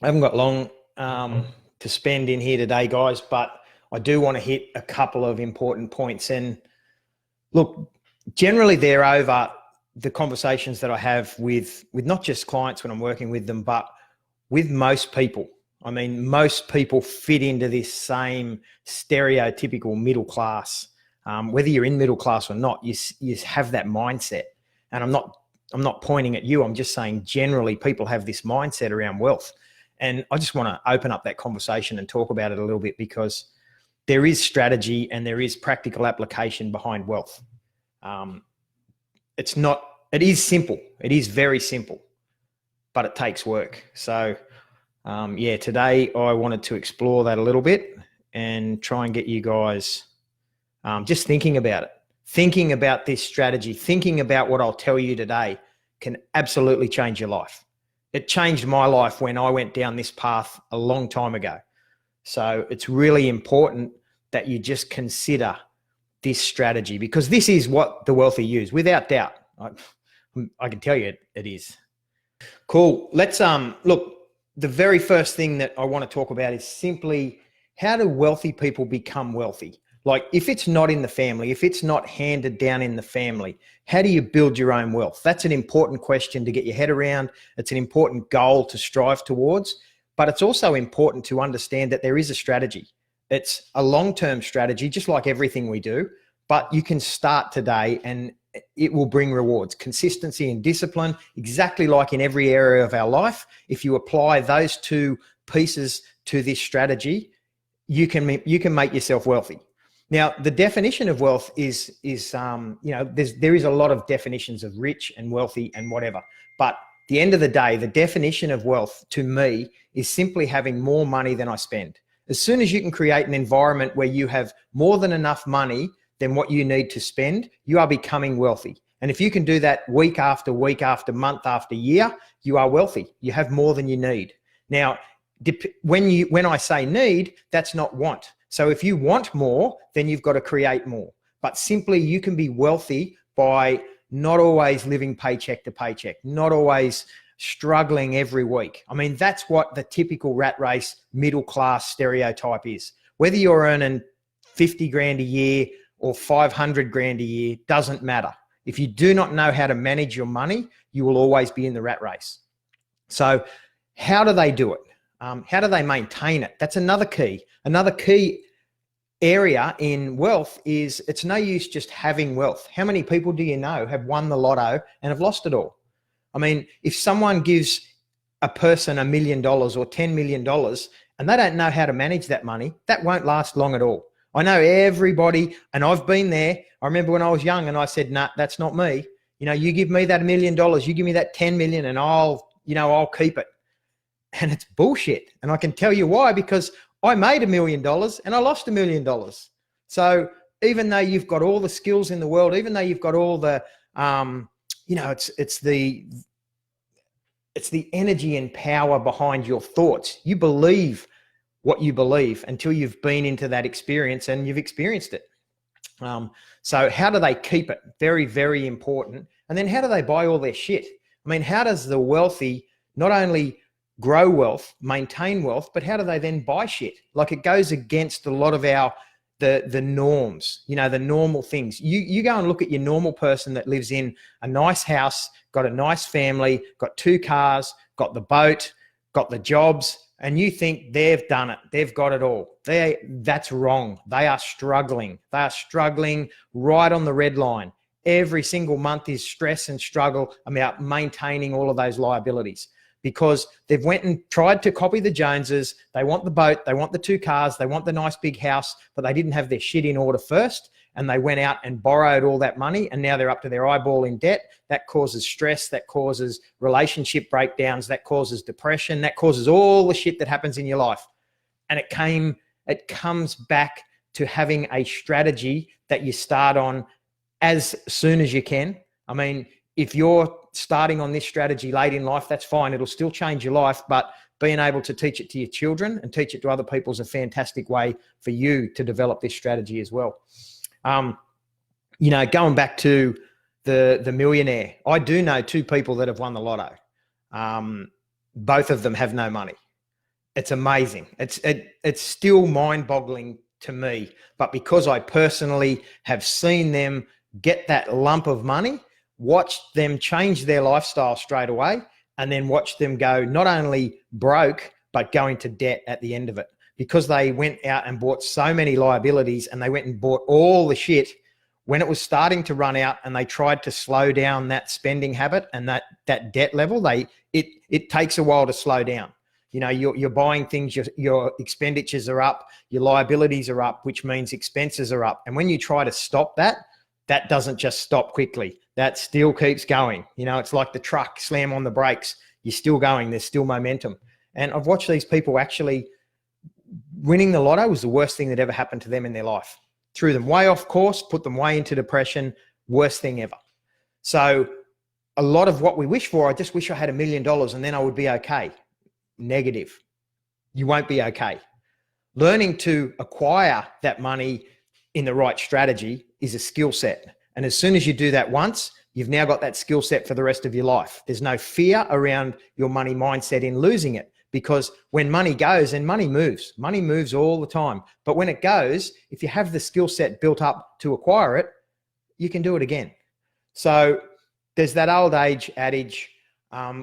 I haven't got long to spend in here today, guys, but I do want to hit a couple of important points. And look, generally they're over the conversations that I have with not just clients when I'm working with them, but with most people. I mean, most people fit into this same stereotypical middle class. Whether you're in middle class or not, you have that mindset. And I'm not pointing at you. I'm just saying generally people have this mindset around wealth. And I just want to open up that conversation and talk about it a little bit, because there is strategy and there is practical application behind wealth. It is simple. It is very simple, but it takes work. So today I wanted to explore that a little bit and try and get you guys just thinking about it, thinking about this strategy, thinking about what I'll tell you today can absolutely change your life. It changed my life when I went down this path a long time ago. So it's really important that you just consider this strategy, because this is what the wealthy use, without doubt. I can tell you it is. Cool. Let's look. The very first thing that I want to talk about is simply, how do wealthy people become wealthy? Like, if it's not in the family, if it's not handed down in the family, how do you build your own wealth? That's an important question to get your head around. It's an important goal to strive towards, but it's also important to understand that there is a strategy. It's a long-term strategy, just like everything we do, but you can start today and it will bring rewards, consistency and discipline, exactly like in every area of our life. If you apply those two pieces to this strategy, you can make yourself wealthy. Now, the definition of wealth is there is a lot of definitions of rich and wealthy and whatever. But at the end of the day, the definition of wealth to me is simply having more money than I spend. As soon as you can create an environment where you have more than enough money than what you need to spend, you are becoming wealthy. And if you can do that week after week after month after year, you are wealthy. You have more than you need. Now, when I say need, that's not want. So if you want more, then you've got to create more. But simply, you can be wealthy by not always living paycheck to paycheck, not always struggling every week. I mean, that's what the typical rat race middle class stereotype is. Whether you're earning 50 grand a year or 500 grand a year, doesn't matter. If you do not know how to manage your money, you will always be in the rat race. So how do they do it? How do they maintain it? That's another key. Another key area in wealth is, it's no use just having wealth. How many people do you know have won the lotto and have lost it all? I mean, if someone gives a person $1 million or $10 million and they don't know how to manage that money, that won't last long at all. I know everybody, and I've been there. I remember when I was young and I said, nah, that's not me. You give me that $1 million, you give me that 10 million and I'll keep it. And it's bullshit. And I can tell you why, because I made $1 million and I lost $1 million. So even though you've got all the skills in the world, even though you've got all the, it's the energy and power behind your thoughts. You believe what you believe until you've been into that experience and you've experienced it. So how do they keep it? Very, very important. And then how do they buy all their shit? I mean, how does the wealthy not only grow wealth, maintain wealth, but how do they then buy shit? Like, it goes against a lot of the norms, the normal things. You go and look at your normal person that lives in a nice house, got a nice family, got 2 cars, got the boat, got the jobs, and you think they've done it. They've got it all. That's wrong. They are struggling. They are struggling right on the red line. Every single month is stress and struggle about maintaining all of those liabilities, because they've went and tried to copy the Joneses. They want the boat, they want the 2 cars, they want the nice big house, but they didn't have their shit in order first. And they went out and borrowed all that money, and now they're up to their eyeball in debt. That causes stress, that causes relationship breakdowns, that causes depression, that causes all the shit that happens in your life. And it comes back to having a strategy that you start on as soon as you can. I mean, if you're starting on this strategy late in life, that's fine. It'll still change your life, but being able to teach it to your children and teach it to other people is a fantastic way for you to develop this strategy as well. Going back to the millionaire, I do know 2 people that have won the lotto. Both of them have no money. It's amazing. It's still mind-boggling to me, but because I personally have seen them get that lump of money, watched them change their lifestyle straight away, and then watch them go not only broke, but go into debt at the end of it, because they went out and bought so many liabilities, and they went and bought all the shit when it was starting to run out, and they tried to slow down that spending habit and that debt level. It takes a while to slow down. You know, you're buying things, your expenditures are up, your liabilities are up, which means expenses are up. And when you try to stop that, that doesn't just stop quickly. That still keeps going. You know, it's like the truck, slam on the brakes, you're still going, there's still momentum. And I've watched these people actually winning the lotto was the worst thing that ever happened to them in their life. Threw them way off course, put them way into depression, worst thing ever. So a lot of what we wish for, I just wish I had $1 million and then I would be okay. Negative. You won't be okay. Learning to acquire that money in the right strategy is a skill set. And as soon as you do that once, you've now got that skill set for the rest of your life. There's no fear around your money mindset in losing it, because when money goes, and money moves all the time. But when it goes, if you have the skill set built up to acquire it, you can do it again. So there's that old adage,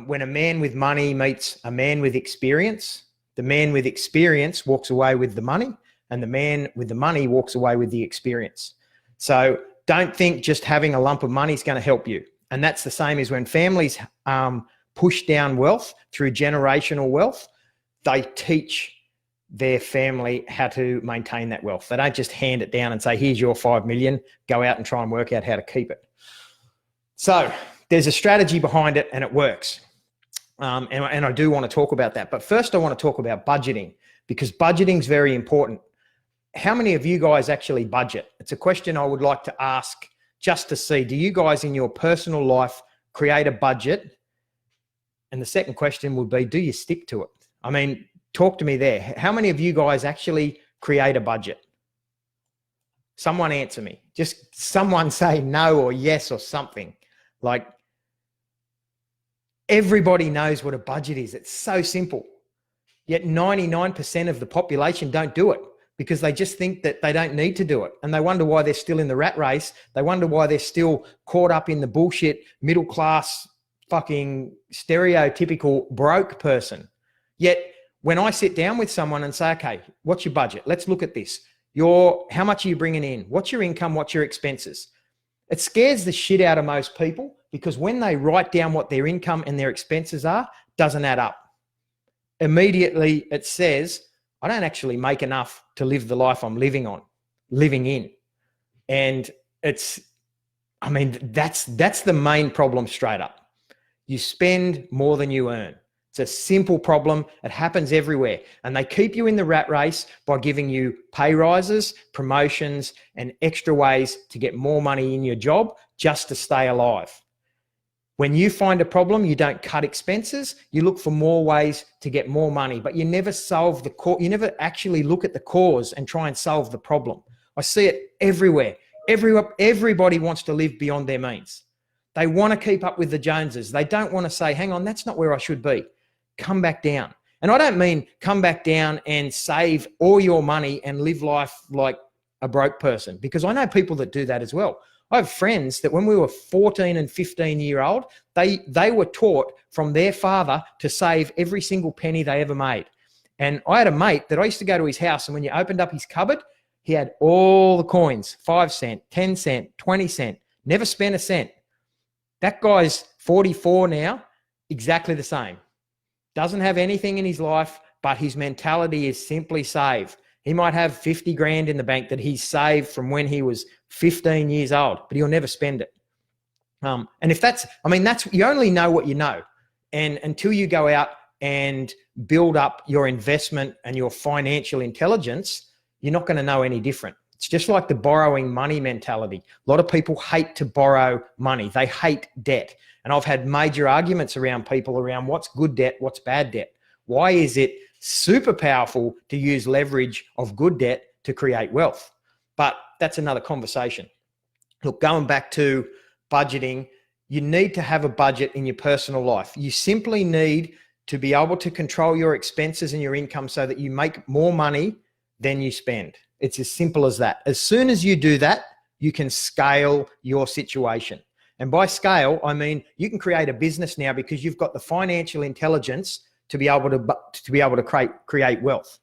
when a man with money meets a man with experience, the man with experience walks away with the money, and the man with the money walks away with the experience. So don't think just having a lump of money is going to help you. And that's the same as when families push down wealth through generational wealth, they teach their family how to maintain that wealth. They don't just hand it down and say, here's your 5 million, go out and try and work out how to keep it. So there's a strategy behind it, and it works. And I do want to talk about that. But first I want to talk about budgeting, because budgeting is very important. How many of you guys actually budget? It's a question I would like to ask just to see, do you guys in your personal life create a budget? And the second question would be, do you stick to it? I mean, talk to me there. How many of you guys actually create a budget? Someone answer me. Just someone say no or yes or something. Like, everybody knows what a budget is. It's so simple. Yet 99% of the population don't do it, because they just think that they don't need to do it. And they wonder why they're still in the rat race. They wonder why they're still caught up in the bullshit middle class fucking stereotypical broke person. Yet when I sit down with someone and say, okay, what's your budget? Let's look at this. How much are you bringing in? What's your income? What's your expenses? It scares the shit out of most people, because when they write down what their income and their expenses are, it doesn't add up. Immediately it says, I don't actually make enough to live the life I'm living in. And that's the main problem straight up. You spend more than you earn. It's a simple problem. It happens everywhere. And they keep you in the rat race by giving you pay rises, promotions, and extra ways to get more money in your job just to stay alive. When you find a problem, you don't cut expenses. You look for more ways to get more money, but you never solve the cause. You never actually look at the cause and try and solve the problem. I see it everywhere. Everybody wants to live beyond their means. They want to keep up with the Joneses. They don't want to say, hang on, that's not where I should be. Come back down. And I don't mean come back down and save all your money and live life like a broke person, because I know people that do that as well. I have friends that when we were 14 and 15-year-old, they were taught from their father to save every single penny they ever made. And I had a mate that I used to go to his house, and when you opened up his cupboard, he had all the coins, 5 cent, 10 cent, 20 cent, never spent a cent. That guy's 44 now, exactly the same. Doesn't have anything in his life, but his mentality is simply save. He might have 50 grand in the bank that he's saved from when he was 15 years old, but he'll never spend it. And if that's you only know what you know. And until you go out and build up your investment and your financial intelligence, you're not going to know any different. It's just like the borrowing money mentality. A lot of people hate to borrow money. They hate debt. And I've had major arguments around people around what's good debt, what's bad debt. Why is it super powerful to use leverage of good debt to create wealth? But that's another conversation. Look, going back to budgeting, you need to have a budget in your personal life. You simply need to be able to control your expenses and your income so that you make more money than you spend. It's as simple as that. As soon as you do that, you can scale your situation. And by scale, I mean you can create a business now because you've got the financial intelligence to be able to create wealth.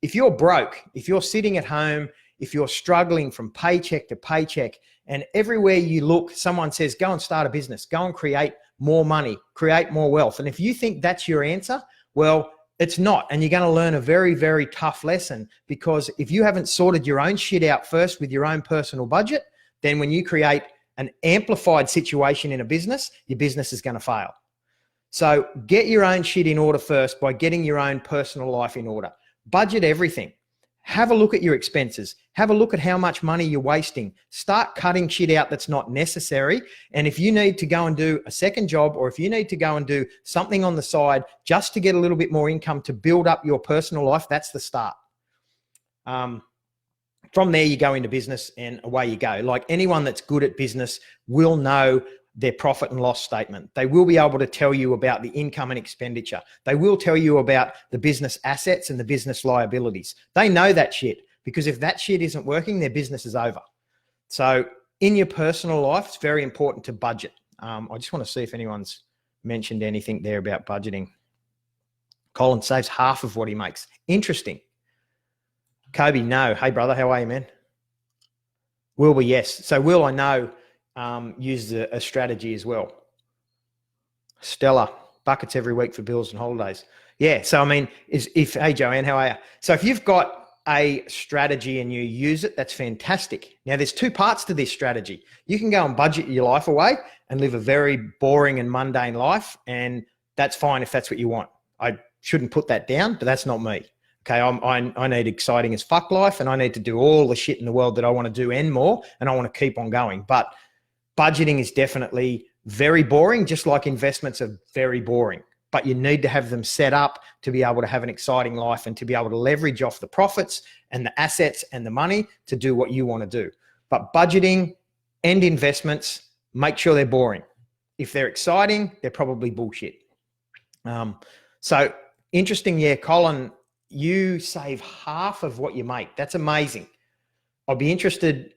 If you're broke, if you're sitting at home, if you're struggling from paycheck to paycheck, and everywhere you look, someone says, go and start a business, go and create more money, create more wealth. And if you think that's your answer, well, it's not. And you're going to learn a very, very tough lesson, because if you haven't sorted your own shit out first with your own personal budget, then when you create an amplified situation in a business, your business is going to fail. So get your own shit in order first by getting your own personal life in order. Budget everything. Have a look at your expenses. Have a look at how much money you're wasting. Start cutting shit out that's not necessary. And if you need to go and do a second job, or if you need to go and do something on the side just to get a little bit more income to build up your personal life, that's the start. From there, you go into business and away you go. Like anyone that's good at business will know their profit and loss statement. They will be able to tell you about the income and expenditure. They will tell you about the business assets and the business liabilities. They know that shit, because if that shit isn't working, their business is over. So in your personal life, it's very important to budget. I just want to see if anyone's mentioned anything there about budgeting. Colin saves half of what he makes. Interesting. Kobe, no. Hey, brother, how are you, man? Wilbur, yes. So Will, I know, used a strategy as well. Stella, buckets every week for bills and holidays. Yeah. So, I mean, hey, Joanne, how are you? So if you've got a strategy and you use it, that's fantastic. Now, there's two parts to this strategy. You can go and budget your life away and live a very boring and mundane life, and that's fine if that's what you want. I shouldn't put that down, but that's not me. Okay, I need exciting as fuck life, and I need to do all the shit in the world that I want to do and more, and I want to keep on going. But budgeting is definitely very boring, just like investments are very boring. But you need to have them set up to be able to have an exciting life and to be able to leverage off the profits and the assets and the money to do what you want to do. But budgeting and investments, make sure they're boring. If they're exciting, they're probably bullshit. So interesting, yeah, Colin, you save half of what you make. That's amazing. I'll be interested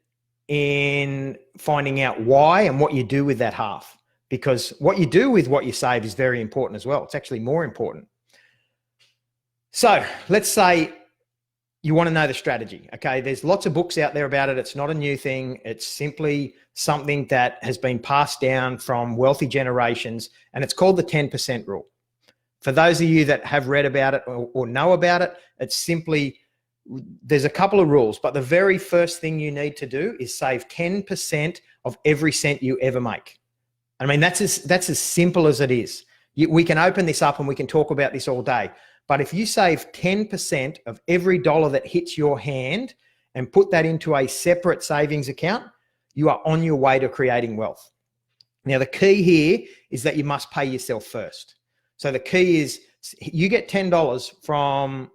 in finding out why and what you do with that half, because what you do with what you save is very important as well. It's actually more important. So let's say you want to know the strategy. Okay, there's lots of books out there about it. It's not a new thing. It's simply something that has been passed down from wealthy generations, and it's called the 10% rule. For those of you that have read about it or know about it, it's simply, there's a couple of rules, but the very first thing you need to do is save 10% of every cent you ever make. I mean, that's as simple as it is. We can open this up and we can talk about this all day, but if you save 10% of every dollar that hits your hand and put that into a separate savings account, you are on your way to creating wealth. Now, the key here is that you must pay yourself first. So the key is you get $10 from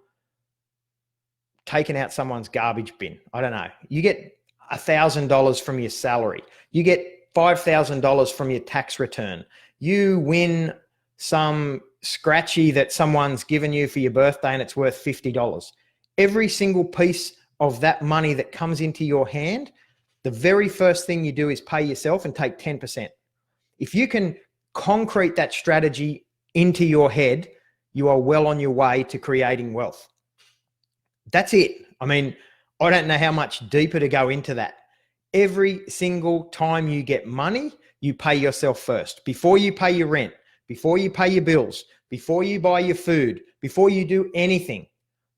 taking out someone's garbage bin. I don't know. You get $1,000 from your salary. You get $5,000 from your tax return. You win some scratchy that someone's given you for your birthday and it's worth $50. Every single piece of that money that comes into your hand, the very first thing you do is pay yourself and take 10%. If you can concrete that strategy into your head, you are well on your way to creating wealth. That's it. I mean, I don't know how much deeper to go into that. Every single time you get money, you pay yourself first. Before you pay your rent, before you pay your bills, before you buy your food, before you do anything.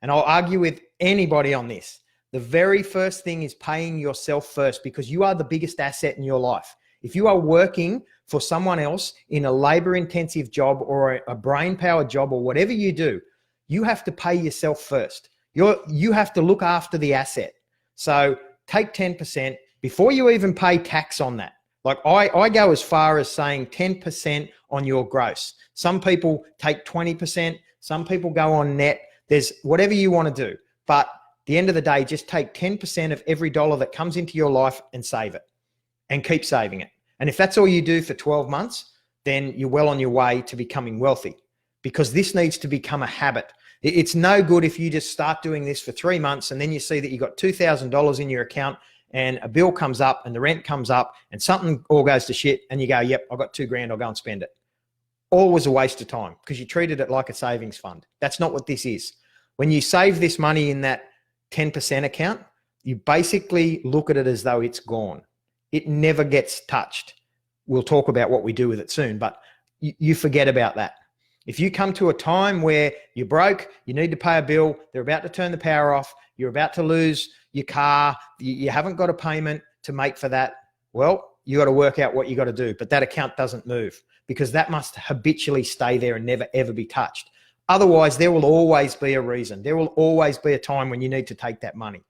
And I'll argue with anybody on this. The very first thing is paying yourself first, because you are the biggest asset in your life. If you are working for someone else in a labor-intensive job or a brain-powered job or whatever you do, you have to pay yourself first. You have to look after the asset. So take 10% before you even pay tax on that. Like I go as far as saying 10% on your gross. Some people take 20%. Some people go on net. There's whatever you want to do. But at the end of the day, just take 10% of every dollar that comes into your life and save it, and keep saving it. And if that's all you do for 12 months, then you're well on your way to becoming wealthy. because this needs to become a habit. It's no good if you just start doing this for 3 months and then you see that you got $2,000 in your account and a bill comes up and the rent comes up and something all goes to shit and you go, yep, I've got $2,000, I'll go and spend it. Always a waste of time because you treated it like a savings fund. That's not what this is. When you save this money in that 10% account, you basically look at it as though it's gone. It never gets touched. We'll talk about what we do with it soon, but you forget about that. If you come to a time where you're broke, you need to pay a bill, they're about to turn the power off, you're about to lose your car, you haven't got a payment to make for that, well, you got to work out what you got to do. But that account doesn't move because that must habitually stay there and never, ever be touched. Otherwise, there will always be a reason. There will always be a time when you need to take that money.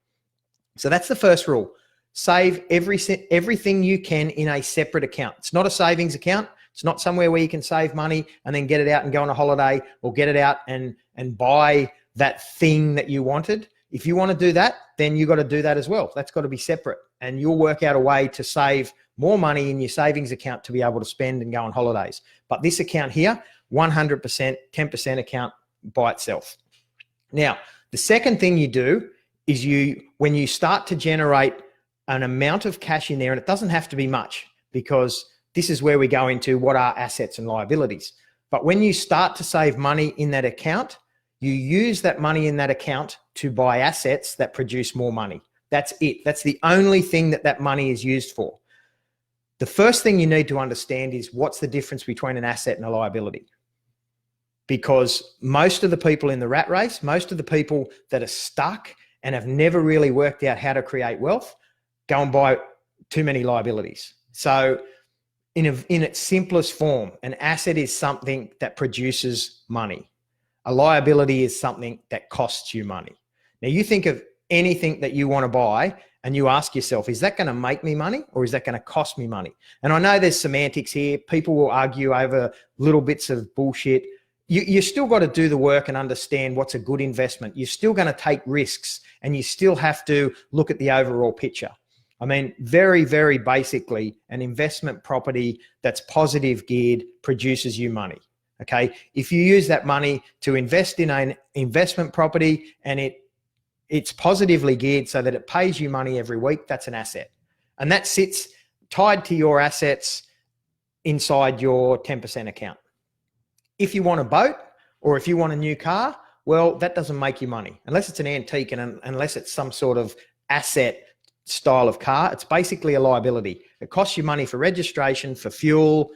So that's the first rule. Save everything you can in a separate account. It's not a savings account. It's not somewhere where you can save money and then get it out and go on a holiday or get it out and buy that thing that you wanted. If you want to do that, then you got to do that as well. That's got to be separate. And you'll work out a way to save more money in your savings account to be able to spend and go on holidays. But this account here, 100%, 10% account by itself. Now, the second thing you do is when you start to generate an amount of cash in there, and it doesn't have to be much because this is where we go into what are assets and liabilities. But when you start to save money in that account, you use that money in that account to buy assets that produce more money. That's it. That's the only thing that money is used for. The first thing you need to understand is what's the difference between an asset and a liability. Because most of the people in the rat race, most of the people that are stuck and have never really worked out how to create wealth, go and buy too many liabilities. So in its simplest form, an asset is something that produces money. A liability is something that costs you money. Now you think of anything that you want to buy and you ask yourself, is that going to make me money or is that going to cost me money? And I know there's semantics here. People will argue over little bits of bullshit. You still got to do the work and understand what's a good investment. You're still going to take risks and you still have to look at the overall picture. I mean, very, very basically, an investment property that's positive geared produces you money. Okay. If you use that money to invest in an investment property and it's positively geared so that it pays you money every week, that's an asset. And that sits tied to your assets inside your 10% account. If you want a boat or if you want a new car, well, that doesn't make you money unless it's an antique and unless it's some sort of asset style of car. It's basically a liability. It costs you money for registration, for fuel,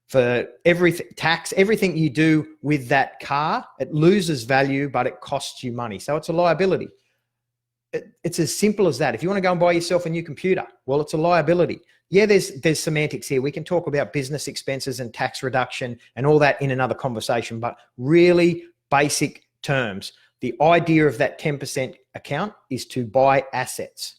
for everything, tax, everything you do with that car. It loses value, but it costs you money. So it's a liability. It's as simple as that. If you want to go and buy yourself a new computer, well, it's a liability. Yeah, there's semantics here. We can talk about business expenses and tax reduction and all that in another conversation, but really basic terms. The idea of that 10% account is to buy assets.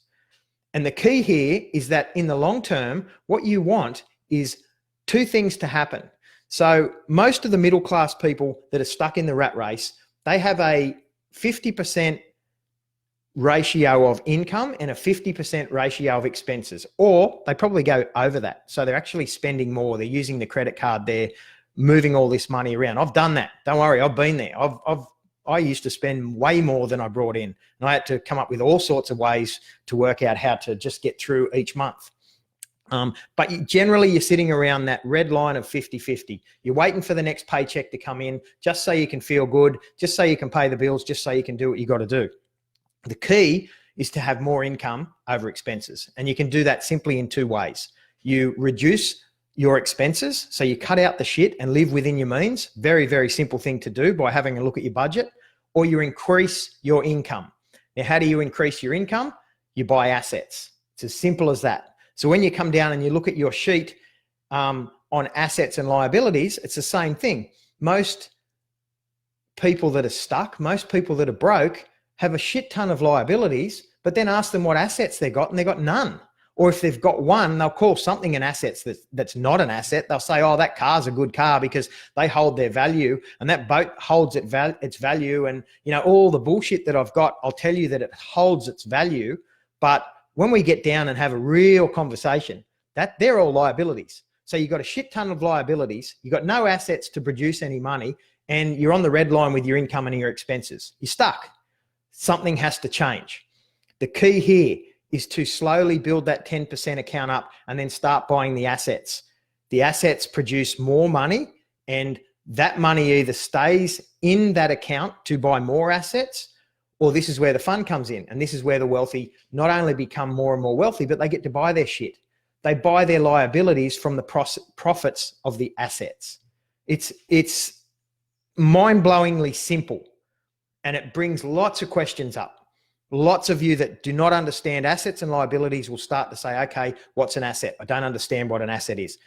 And the key here is that in the long term, what you want is two things to happen. So most of the middle class people that are stuck in the rat race, they have a 50% ratio of income and a 50% ratio of expenses, or they probably go over that. So they're actually spending more. They're using the credit card. They're moving all this money around. I've done that. Don't worry. I've been there. I used to spend way more than I brought in. And I had to come up with all sorts of ways to work out how to just get through each month. But generally you're sitting around that red line of 50-50. You're waiting for the next paycheck to come in just so you can feel good, just so you can pay the bills, just so you can do what you got to do. The key is to have more income over expenses. And you can do that simply in two ways. You reduce your expenses. So you cut out the shit and live within your means. Very, very simple thing to do by having a look at your budget. Or you increase your income. Now, how do you increase your income? You buy assets. It's as simple as that. So when you come down and you look at your sheet on assets and liabilities, it's the same thing. Most people that are stuck, most people that are broke have a shit ton of liabilities, but then ask them what assets they got and they got none. Or if they've got one, they'll call something an asset that's not an asset. They'll say, oh, that car's a good car because they hold their value and that boat holds its value. And, you know, all the bullshit that I've got, I'll tell you that it holds its value. But when we get down and have a real conversation, they're all liabilities. So you've got a shit ton of liabilities. You've got no assets to produce any money. and you're on the red line with your income and your expenses. You're stuck. Something has to change. The key here is to slowly build that 10% account up and then start buying the assets. The assets produce more money, and that money either stays in that account to buy more assets, or this is where the fun comes in. And this is where the wealthy not only become more and more wealthy, but they get to buy their shit. They buy their liabilities from the profits of the assets. It's mind-blowingly simple, and it brings lots of questions up. Lots of you that do not understand assets and liabilities will start to say, okay, what's an asset? I don't understand what an asset is.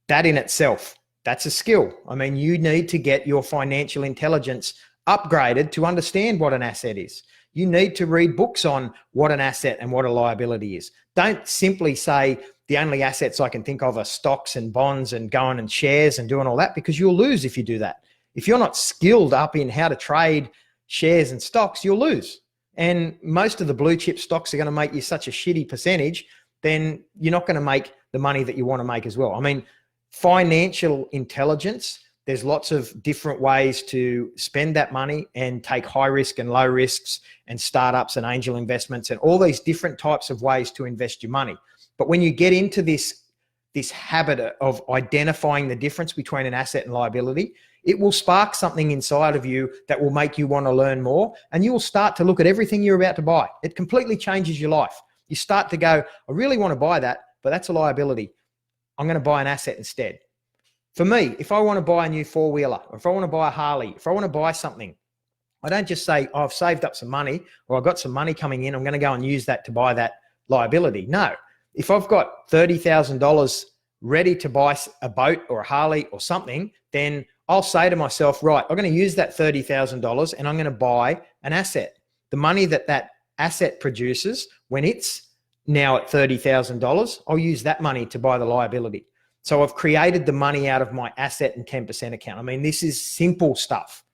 That in itself, that's a skill. I mean, you need to get your financial intelligence upgraded to understand what an asset is. You need to read books on what an asset and what a liability is. Don't simply say the only assets I can think of are stocks and bonds and going and shares and doing all that, because you'll lose if you do that. If you're not skilled up in how to trade shares and stocks, you'll lose. And most of the blue chip stocks are going to make you such a shitty percentage, then you're not going to make the money that you want to make as well. I mean, financial intelligence, there's lots of different ways to spend that money and take high risk and low risks and startups and angel investments and all these different types of ways to invest your money. But when you get into this habit of identifying the difference between an asset and liability, it will spark something inside of you that will make you want to learn more, and you will start to look at everything you're about to buy. It completely changes your life. You start to go, I really want to buy that, but that's a liability. I'm going to buy an asset instead. For me, if I want to buy a new four-wheeler, or if I want to buy a Harley, if I want to buy something, I don't just say, oh, I've saved up some money, or I've got some money coming in, I'm going to go and use that to buy that liability. No. If I've got $30,000 ready to buy a boat or a Harley or something, then I'll say to myself, right, I'm going to use that $30,000 and I'm going to buy an asset. The money that that asset produces, when it's now at $30,000, I'll use that money to buy the liability. So I've created the money out of my asset and 10% account. I mean, this is simple stuff.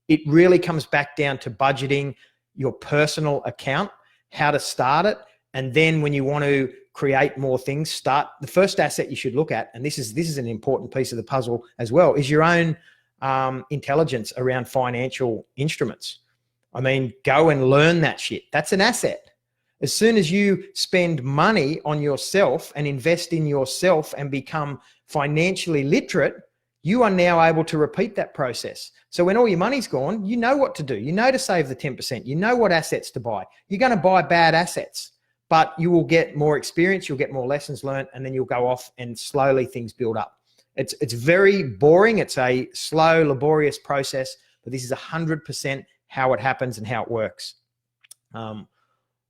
It really comes back down to budgeting your personal account, how to start it. And then when you want to create more things, start the first asset you should look at. And this is an important piece of the puzzle as well, is your own intelligence around financial instruments. I mean, go and learn that shit. That's an asset. As soon as you spend money on yourself and invest in yourself and become financially literate, you are now able to repeat that process. So when all your money's gone, you know what to do. You know to save the 10%. You know what assets to buy. You're going to buy bad assets, but you will get more experience. You'll get more lessons learned, and then you'll go off and slowly things build up. It's very boring. It's a slow, laborious process, but this is 100% how it happens and how it works.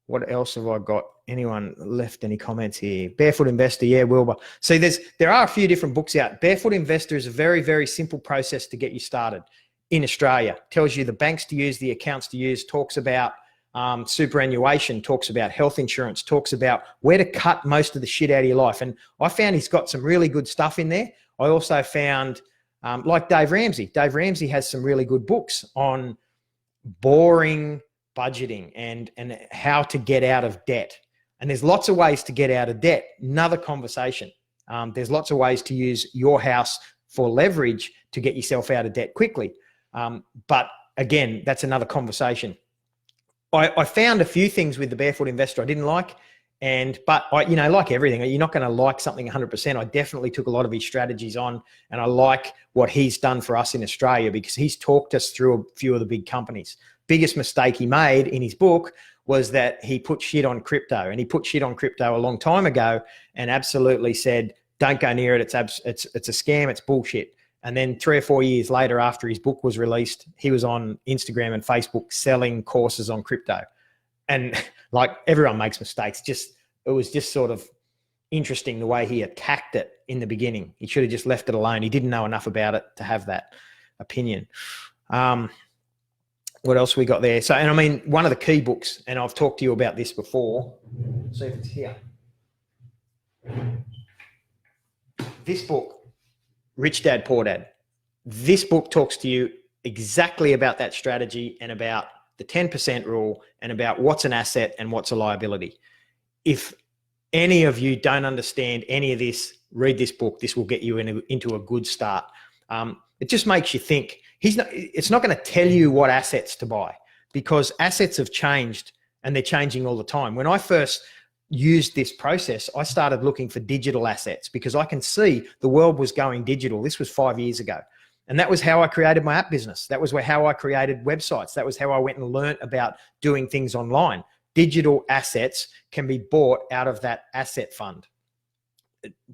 What else have I got? Anyone left any comments here? Barefoot Investor, yeah, Wilbur. So there are a few different books out. Barefoot Investor is a very, very simple process to get you started in Australia. Tells you the banks to use, the accounts to use, talks about superannuation, talks about health insurance, talks about where to cut most of the shit out of your life. And I found he's got some really good stuff in there. I also found, like Dave Ramsey. Dave Ramsey has some really good books on boring budgeting and how to get out of debt. And there's lots of ways to get out of debt. Another conversation. There's lots of ways to use your house for leverage to get yourself out of debt quickly. But again, that's another conversation. I found a few things with the Barefoot Investor I didn't like. But like everything, you're not going to like something 100%. I definitely took a lot of his strategies on, and I like what he's done for us in Australia because he's talked us through a few of the big companies. Biggest mistake he made in his book was that he put shit on crypto, and he put shit on crypto a long time ago and absolutely said, don't go near it. It's a scam. It's bullshit. And then 3 or 4 years later, after his book was released, he was on Instagram and Facebook selling courses on crypto. And like everyone makes mistakes. It was just sort of interesting the way he attacked it in the beginning. He should have just left it alone. He didn't know enough about it to have that opinion. What else we got there? So, and I mean, one of the key books, and I've talked to you about this before. See if it's here. This book, Rich Dad, Poor Dad. This book talks to you exactly about that strategy and about the 10% rule and about what's an asset and what's a liability. If any of you don't understand any of this, read this book. This will get you into a good start. It just makes you think. It's not going to tell you what assets to buy, because assets have changed and they're changing all the time. When I first used this process, I started looking for digital assets because I can see the world was going digital. This was 5 years ago. And that was how I created my app business. That was how I created websites. That was how I went and learned about doing things online. Digital assets can be bought out of that asset fund.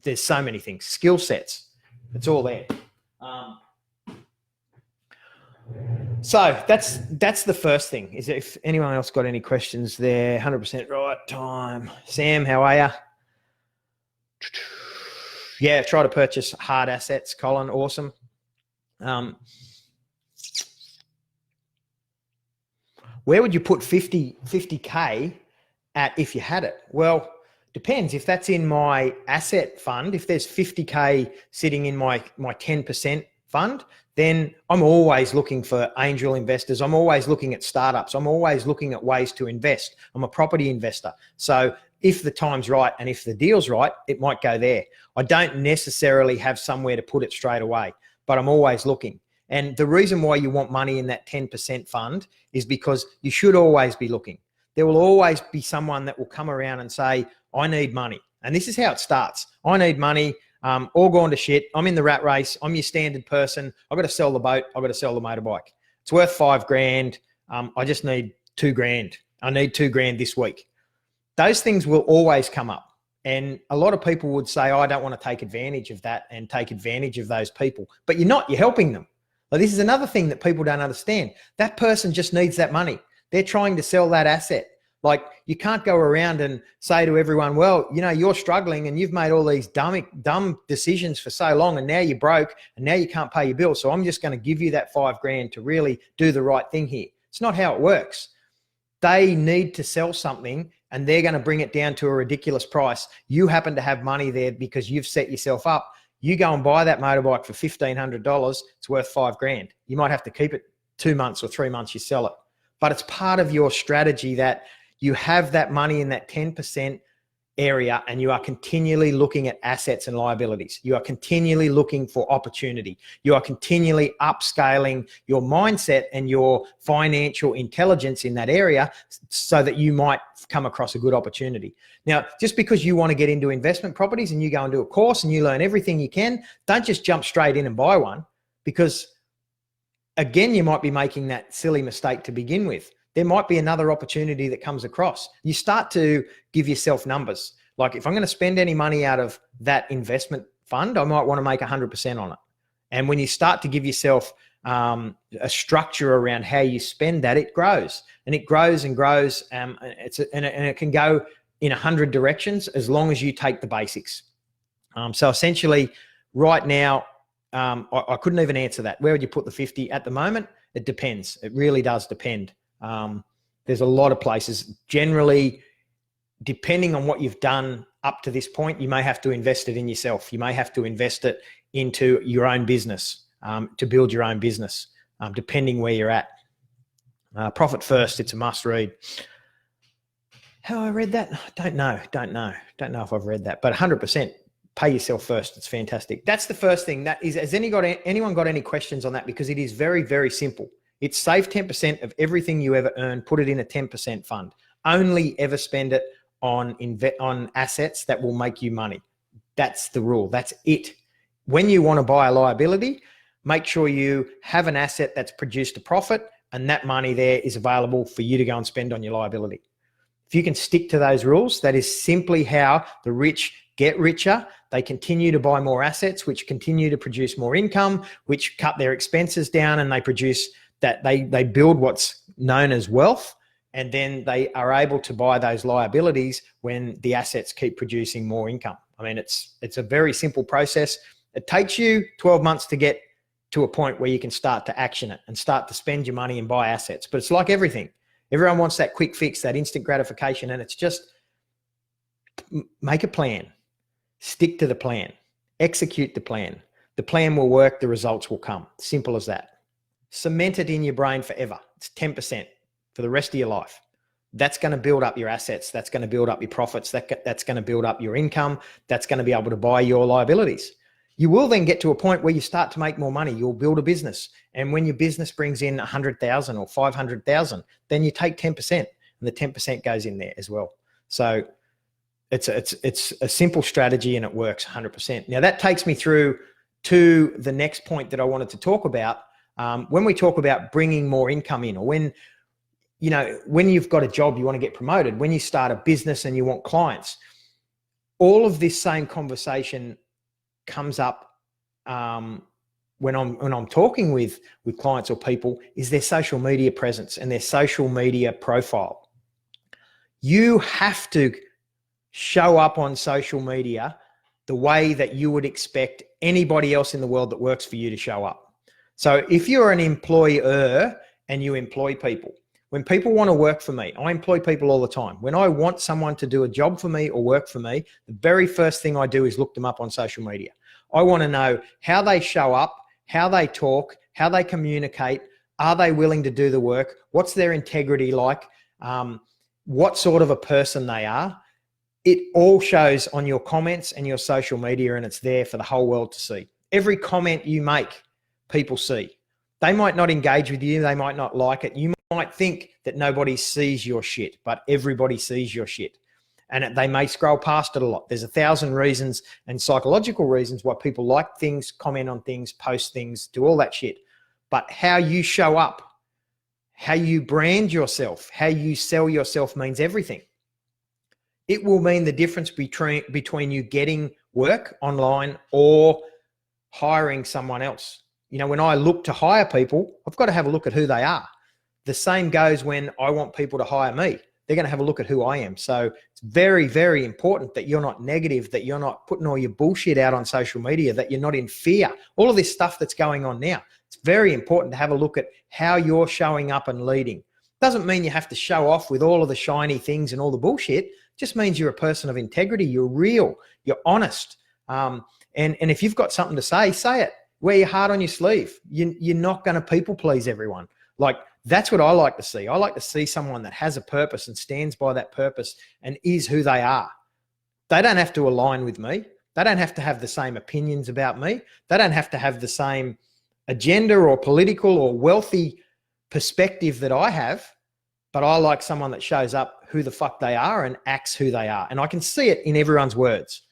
There's so many things, skill sets, it's all there. So that's the first thing. Is if anyone else got any questions there, 100% right time. Sam, how are you? Yeah, try to purchase hard assets. Colin, awesome. Where would you put 50K at if you had it? Well, depends. If that's in my asset fund, if there's 50K sitting in my 10% fund, then I'm always looking for angel investors. I'm always looking at startups. I'm always looking at ways to invest. I'm a property investor. So if the time's right and if the deal's right, it might go there. I don't necessarily have somewhere to put it straight away, but I'm always looking. And the reason why you want money in that 10% fund is because you should always be looking. There will always be someone that will come around and say, I need money. And this is how it starts. I need money. All gone to shit. I'm in the rat race. I'm your standard person. I've got to sell the boat. I've got to sell the motorbike. It's worth $5,000. I just need $2,000. I need $2,000 this week. Those things will always come up. And a lot of people would say, oh, I don't want to take advantage of that and take advantage of those people. But you're not. You're helping them. Like, this is another thing that people don't understand. That person just needs that money. They're trying to sell that asset. Like, you can't go around and say to everyone, well, you know, you're struggling and you've made all these dumb decisions for so long and now you're broke and now you can't pay your bills. So I'm just going to give you that $5,000 to really do the right thing here. It's not how it works. They need to sell something and they're going to bring it down to a ridiculous price. You happen to have money there because you've set yourself up. You go and buy that motorbike for $1,500. It's worth $5,000. You might have to keep it 2 months or 3 months. You sell it, but it's part of your strategy that you have that money in that 10% area and you are continually looking at assets and liabilities. You are continually looking for opportunity. You are continually upscaling your mindset and your financial intelligence in that area so that you might come across a good opportunity. Now, just because you want to get into investment properties and you go and do a course and you learn everything you can, don't just jump straight in and buy one, because again, you might be making that silly mistake to begin with. There might be another opportunity that comes across. You start to give yourself numbers. Like, if I'm going to spend any money out of that investment fund, I might want to make 100% on it. And when you start to give yourself a structure around how you spend that, it grows and it grows and grows. And it can go in 100 directions as long as you take the basics. So essentially right now, I couldn't even answer that. Where would you put the 50 at the moment? It depends. It really does depend. There's a lot of places. Generally, depending on what you've done up to this point, you may have to invest it in yourself. You may have to invest it into your own business, to build your own business, depending where you're at. Profit First, it's a must read. How I read that? Don't know if I've read that, but 100%. Pay yourself first. It's fantastic. That's the first thing. That is, has anyone got any questions on that? Because it is very, very simple. It's save 10% of everything you ever earn, put it in a 10% fund. Only ever spend it on assets that will make you money. That's the rule. That's it. When you want to buy a liability, make sure you have an asset that's produced a profit, and that money there is available for you to go and spend on your liability. If you can stick to those rules, that is simply how the rich get richer. They continue to buy more assets, which continue to produce more income, which cut their expenses down, and they produce that they build what's known as wealth, and then they are able to buy those liabilities when the assets keep producing more income. I mean, it's a very simple process. It takes you 12 months to get to a point where you can start to action it and start to spend your money and buy assets. But it's like everything. Everyone wants that quick fix, that instant gratification, and it's just make a plan, stick to the plan, execute the plan. The plan will work, the results will come. Simple as that. Cement it in your brain forever. It's 10% for the rest of your life. That's going to build up your assets. That's going to build up your profits. That's going to build up your income. That's going to be able to buy your liabilities. You will then get to a point where you start to make more money. You'll build a business. And when your business brings in 100,000 or 500,000, then you take 10%, and the 10% goes in there as well. So it's a simple strategy and it works 100%. Now that takes me through to the next point that I wanted to talk about. When we talk about bringing more income in, or when you've got a job, you want to get promoted, when you start a business and you want clients, all of this same conversation comes up when I'm talking with clients or people, is their social media presence and their social media profile. You have to show up on social media the way that you would expect anybody else in the world that works for you to show up. So if you're an employer and you employ people, when people want to work for me, I employ people all the time. When I want someone to do a job for me or work for me, the very first thing I do is look them up on social media. I want to know how they show up, how they talk, how they communicate. Are they willing to do the work? What's their integrity like? What sort of a person they are? It all shows on your comments and your social media, and it's there for the whole world to see. Every comment you make, people see. They might not engage with you. They might not like it. You might think that nobody sees your shit, but everybody sees your shit. And they may scroll past it a lot. There's 1,000 reasons and psychological reasons why people like things, comment on things, post things, do all that shit. But how you show up, how you brand yourself, how you sell yourself means everything. It will mean the difference between you getting work online or hiring someone else. When I look to hire people, I've got to have a look at who they are. The same goes when I want people to hire me. They're going to have a look at who I am. So it's very, very important that you're not negative, that you're not putting all your bullshit out on social media, that you're not in fear. All of this stuff that's going on now, it's very important to have a look at how you're showing up and leading. Doesn't mean you have to show off with all of the shiny things and all the bullshit. Just means you're a person of integrity. You're real. You're honest. And if you've got something to say it. Wear your heart on your sleeve. You're not going to people please everyone. Like, that's what I like to see. I like to see someone that has a purpose and stands by that purpose and is who they are. They don't have to align with me. They don't have to have the same opinions about me. They don't have to have the same agenda or political or wealthy perspective that I have. But I like someone that shows up who the fuck they are and acts who they are. And I can see it in everyone's words.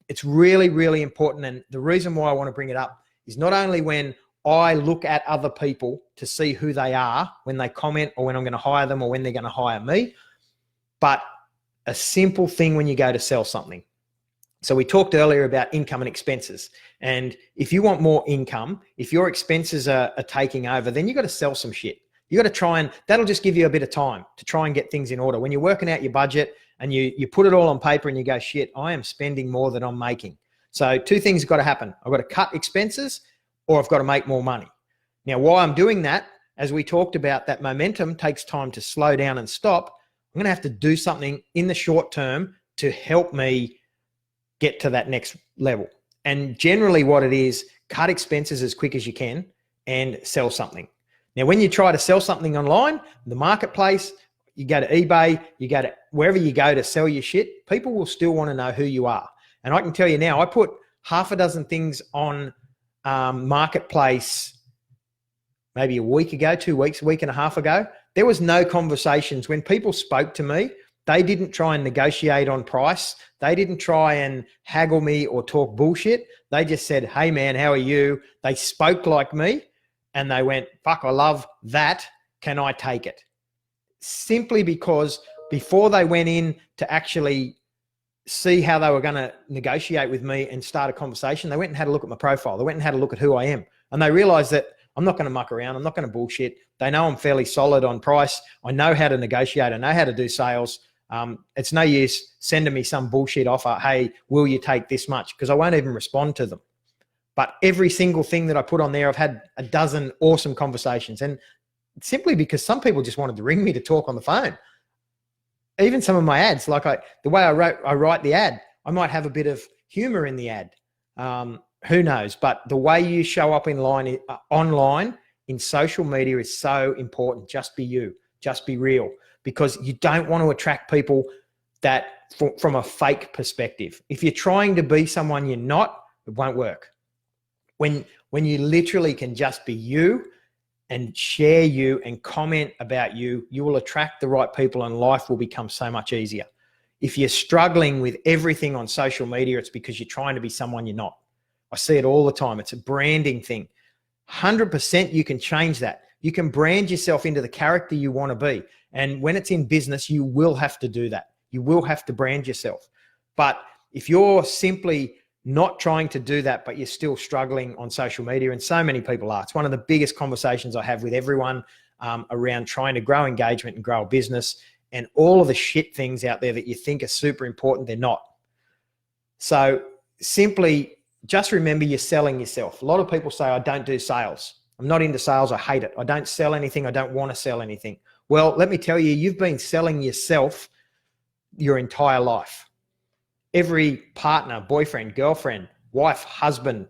It's really, really important. And the reason why I want to bring it up is not only when I look at other people to see who they are when they comment or when I'm going to hire them or when they're going to hire me, but a simple thing when you go to sell something. So we talked earlier about income and expenses. And if you want more income, if your expenses are taking over, then you got to sell some shit. You got to try and that'll just give you a bit of time to try and get things in order. When you're working out your budget and you put it all on paper and you go, shit, I am spending more than I'm making. So two things have got to happen. I've got to cut expenses or I've got to make more money. Now, why I'm doing that, as we talked about, that momentum takes time to slow down and stop. I'm going to have to do something in the short term to help me get to that next level. And generally what it is, cut expenses as quick as you can and sell something. Now, when you try to sell something online, the marketplace, you go to eBay, you go to wherever you go to sell your shit, people will still want to know who you are. And I can tell you now, I put half a dozen things on marketplace maybe a week ago, 2 weeks, a week and a half ago. There was no conversations. When people spoke to me, they didn't try and negotiate on price. They didn't try and haggle me or talk bullshit. They just said, hey man, how are you? They spoke like me and they went, fuck, I love that. Can I take it? Simply because before they went in to actually see how they were going to negotiate with me and start a conversation, they went and had a look at my profile. They went and had a look at who I am. And they realized that I'm not going to muck around. I'm not going to bullshit. They know I'm fairly solid on price. I know how to negotiate. I know how to do sales. It's no use sending me some bullshit offer. Hey, will you take this much? Because I won't even respond to them. But every single thing that I put on there, I've had a dozen awesome conversations. And simply because some people just wanted to ring me to talk on the phone. Even some of my ads, like the way I write the ad, I might have a bit of humor in the ad. Who knows? But the way you show up online in social media is so important. Just be you. Just be real. Because you don't want to attract people that from a fake perspective. If you're trying to be someone you're not, It won't work. When you literally can just be you and share you and comment about you, you will attract the right people and life will become so much easier. If you're struggling with everything on social media, it's because you're trying to be someone you're not. I see it all the time. It's a branding thing. 100% you can change that. You can brand yourself into the character you want to be. And when it's in business, you will have to do that. You will have to brand yourself. But if you're simply not trying to do that, but you're still struggling on social media, and so many people are, it's one of the biggest conversations I have with everyone around trying to grow engagement and grow a business, and all of the shit things out there that you think are super important, they're not. So simply just remember you're selling yourself. A lot of people say, I don't do sales. I'm not into sales. I hate it. I don't sell anything. I don't want to sell anything. Well, let me tell you, you've been selling yourself your entire life. Every partner, boyfriend, girlfriend, wife, husband,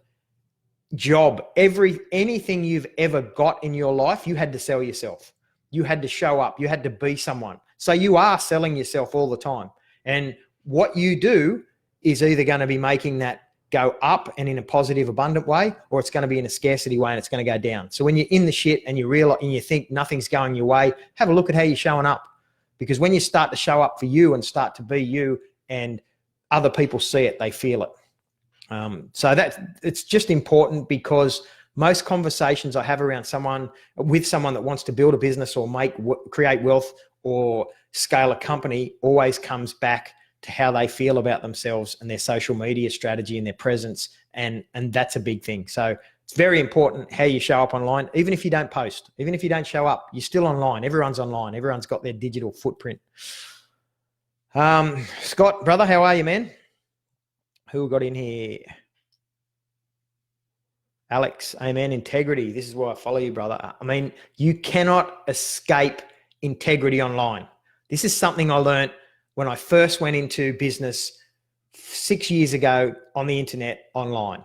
job, anything you've ever got in your life, you had to sell yourself. You had to show up. You had to be someone. So you are selling yourself all the time. And what you do is either going to be making that go up and in a positive, abundant way, or it's going to be in a scarcity way and it's going to go down. So when you're in the shit and you realize and you think nothing's going your way, have a look at how you're showing up. Because when you start to show up for you and start to be you, and other people see it, they feel it. So it's just important, because most conversations I have around with someone that wants to build a business or create wealth or scale a company always comes back to how they feel about themselves and their social media strategy and their presence. And that's a big thing. So it's very important how you show up online. Even if you don't post, even if you don't show up, you're still online. Everyone's online. Everyone's got their digital footprint. Scott, brother, how are you, man? Who got in here? Alex, amen. Integrity. This is why I follow you, brother. I mean, you cannot escape integrity online. This is something I learned when I first went into business 6 years ago on the internet, online.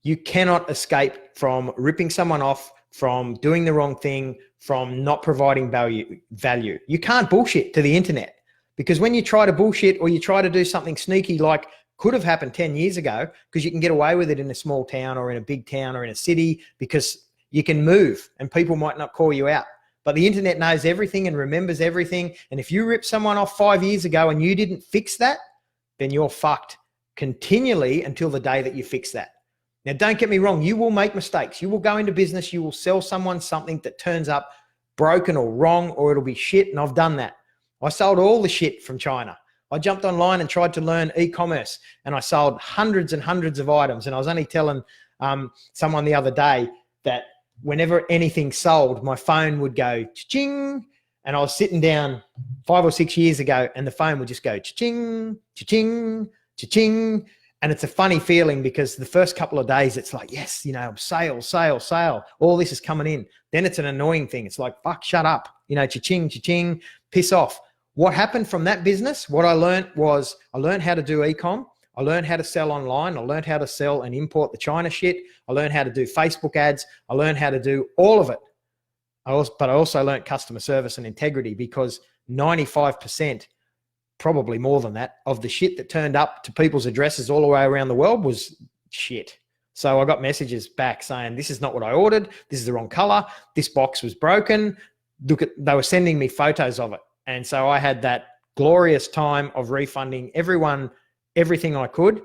You cannot escape from ripping someone off, from doing the wrong thing, from not providing value. You can't bullshit to the internet, because when you try to bullshit or you try to do something sneaky, like could have happened 10 years ago, because you can get away with it in a small town or in a big town or in a city, because you can move and people might not call you out. But the internet knows everything and remembers everything. And if you rip someone off 5 years ago and you didn't fix that, then you're fucked continually until the day that you fix that. Now, don't get me wrong. You will make mistakes. You will go into business. You will sell someone something that turns up broken or wrong, or it'll be shit. And I've done that. I sold all the shit from China. I jumped online and tried to learn e-commerce, and I sold hundreds and hundreds of items. And I was only telling someone the other day that whenever anything sold, my phone would go cha-ching, and I was sitting down 5 or 6 years ago and the phone would just go cha-ching, cha-ching, cha-ching. And it's a funny feeling, because the first couple of days it's like, yes, sale, sale, sale. All this is coming in. Then it's an annoying thing. It's like, fuck, shut up. Cha-ching, cha-ching, piss off. What happened from that business, what I learned was I learned how to do e-com. I learned how to sell online. I learned how to sell and import the China shit. I learned how to do Facebook ads. I learned how to do all of it. But I also learned customer service and integrity, because 95%, probably more than that, of the shit that turned up to people's addresses all the way around the world was shit. So I got messages back saying, this is not what I ordered. This is the wrong color. This box was broken. They were sending me photos of it. And so I had that glorious time of refunding everyone everything I could,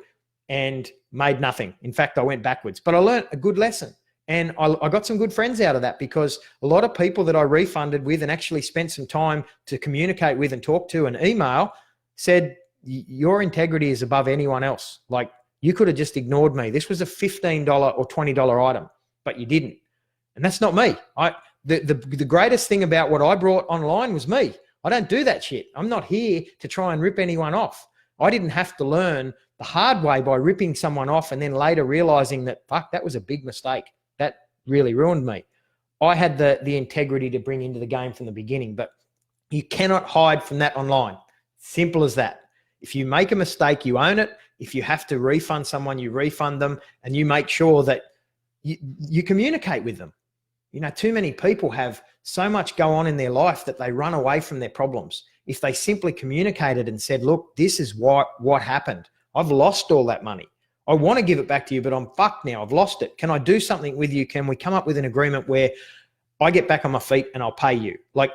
and made nothing. In fact, I went backwards. But I learned a good lesson. And I got some good friends out of that, because a lot of people that I refunded with and actually spent some time to communicate with and talk to and email said, your integrity is above anyone else. Like, you could have just ignored me. This was a $15 or $20 item, but you didn't. And that's not me. The greatest thing about what I brought online was me. I don't do that shit. I'm not here to try and rip anyone off. I didn't have to learn the hard way by ripping someone off and then later realizing that, fuck, that was a big mistake. That really ruined me. I had the integrity to bring into the game from the beginning, but you cannot hide from that online. Simple as that. If you make a mistake, you own it. If you have to refund someone, you refund them, and you make sure that you communicate with them. Too many people have so much go on in their life that they run away from their problems. If they simply communicated and said, look, this is what happened. I've lost all that money. I want to give it back to you, but I'm fucked now. I've lost it. Can I do something with you? Can we come up with an agreement where I get back on my feet and I'll pay you? Like,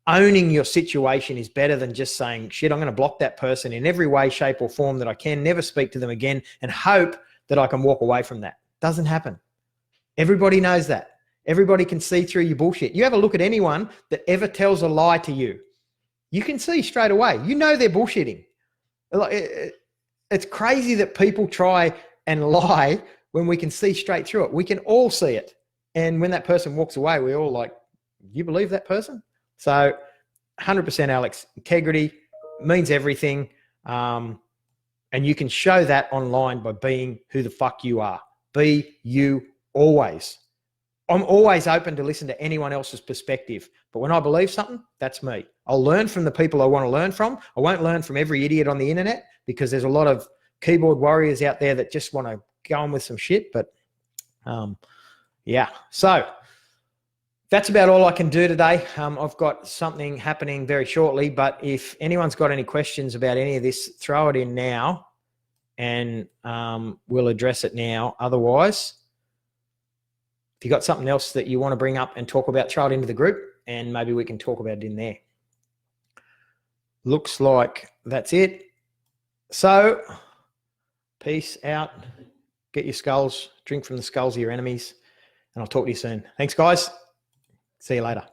owning your situation is better than just saying, shit, I'm going to block that person in every way, shape or form that I can, never speak to them again, and hope that I can walk away from that. Doesn't happen. Everybody knows that. Everybody can see through your bullshit. You have a look at anyone that ever tells a lie to you. You can see straight away. You know they're bullshitting. It's crazy that people try and lie when we can see straight through it. We can all see it. And when that person walks away, we're all like, you believe that person? So 100%, Alex, integrity means everything. And you can show that online by being who the fuck you are. Be you always. I'm always open to listen to anyone else's perspective. But when I believe something, that's me. I'll learn from the people I want to learn from. I won't learn from every idiot on the internet, because there's a lot of keyboard warriors out there that just want to go on with some shit. But yeah, so that's about all I can do today. I've got something happening very shortly, but if anyone's got any questions about any of this, throw it in now and we'll address it now. Otherwise, if you've got something else that you want to bring up and talk about, throw it into the group and maybe we can talk about it in there. Looks like that's it. So, peace out. Get your skulls, drink from the skulls of your enemies, and I'll talk to you soon. Thanks, guys. See you later.